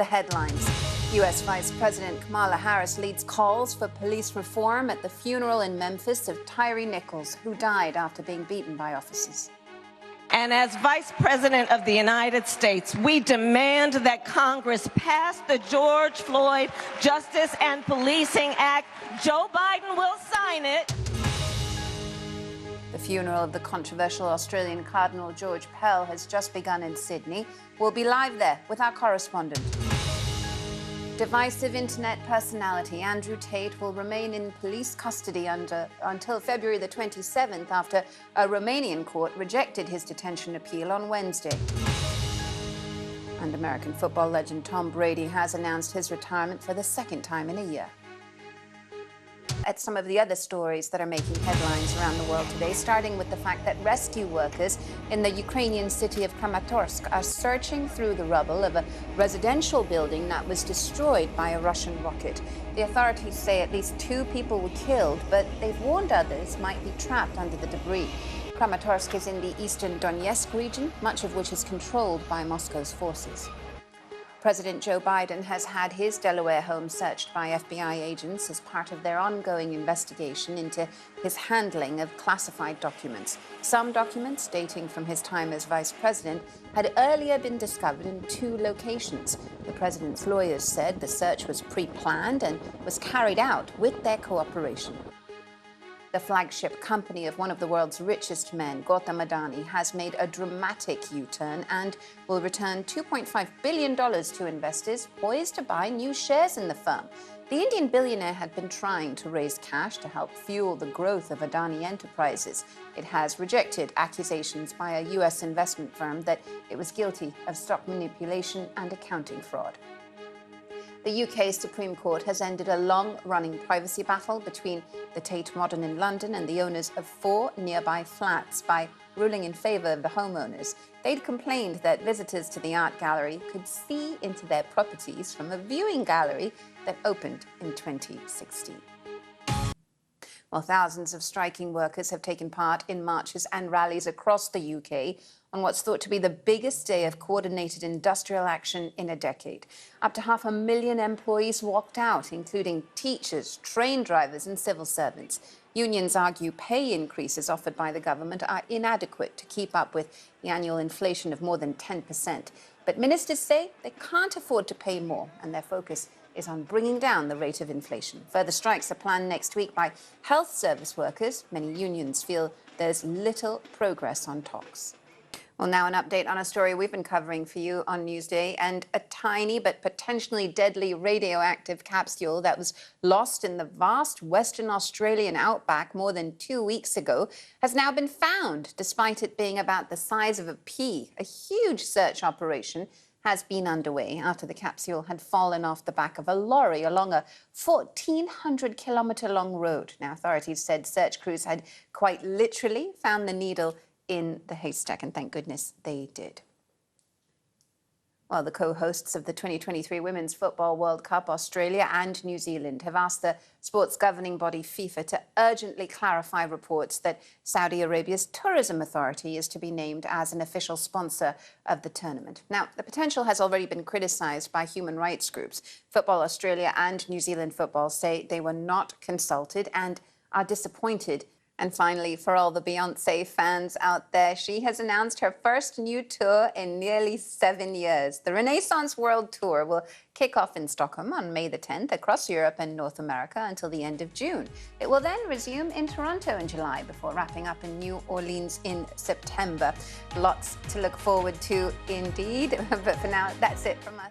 the headlines. U.S. Vice President Kamala Harris leads calls for police reform at the funeral in Memphis of Tyree Nichols, who died after being beaten by officers. And as Vice President of the United States, we demand that Congress pass the George Floyd Justice and Policing Act. Joe Biden will sign it. The funeral of the controversial Australian Cardinal George Pell has just begun in Sydney. We'll be live there with our correspondent. Divisive internet personality Andrew Tate will remain in police custody until February the 27th after a Romanian court rejected his detention appeal on Wednesday. And American football legend Tom Brady has announced his retirement for the second time in a year. At some of the other stories that are making headlines around the world today, starting with the fact that rescue workers in the Ukrainian city of Kramatorsk are searching through the rubble of a residential building that was destroyed by a Russian rocket. The authorities say at least 2 people were killed, but they've warned others might be trapped under the debris. Kramatorsk is in the eastern Donetsk region, much of which is controlled by Moscow's forces. President Joe Biden has had his Delaware home searched by FBI agents as part of their ongoing investigation into his handling of classified documents. Some documents, dating from his time as vice president, had earlier been discovered in 2 locations. The president's lawyers said the search was pre-planned and was carried out with their cooperation. The flagship company of one of the world's richest men, Gautam Adani, has made a dramatic U-turn and will return $2.5 billion to investors poised to buy new shares in the firm. The Indian billionaire had been trying to raise cash to help fuel the growth of Adani Enterprises. It has rejected accusations by a U.S. investment firm that it was guilty of stock manipulation and accounting fraud. The UK Supreme Court has ended a long-running privacy battle between the Tate Modern in London and the owners of 4 nearby flats by ruling in favour of the homeowners. They'd complained that visitors to the art gallery could see into their properties from a viewing gallery that opened in 2016. Well, thousands of striking workers have taken part in marches and rallies across the UK on what's thought to be the biggest day of coordinated industrial action in a decade. Up to 500,000 employees walked out, including teachers, train drivers and civil servants. Unions argue pay increases offered by the government are inadequate to keep up with the annual inflation of more than 10%. But ministers say they can't afford to pay more, and their focus is on bringing down the rate of inflation. Further strikes are planned next week by health service workers. Many unions feel there's little progress on talks. Well, now an update on a story we've been covering for you on Newsday, and a tiny but potentially deadly radioactive capsule that was lost in the vast Western Australian outback more than 2 weeks ago has now been found, despite it being about the size of a pea. A huge search operation has been underway after the capsule had fallen off the back of a lorry along a 1,400-kilometre-long road. Now, authorities said search crews had quite literally found the needle in the haystack, and thank goodness they did. Well, the co-hosts of the 2023 Women's Football World Cup, Australia and New Zealand, have asked the sports governing body FIFA to urgently clarify reports that Saudi Arabia's tourism authority is to be named as an official sponsor of the tournament. Now, the potential has already been criticised by human rights groups. Football Australia and New Zealand Football say they were not consulted and are disappointed. And finally, for all the Beyonce fans out there, she has announced her first new tour in nearly 7 years. The Renaissance World Tour will kick off in Stockholm on May the 10th, across Europe and North America until the end of June. It will then resume in Toronto in July before wrapping up in New Orleans in September. Lots to look forward to indeed. But for now, that's it from us.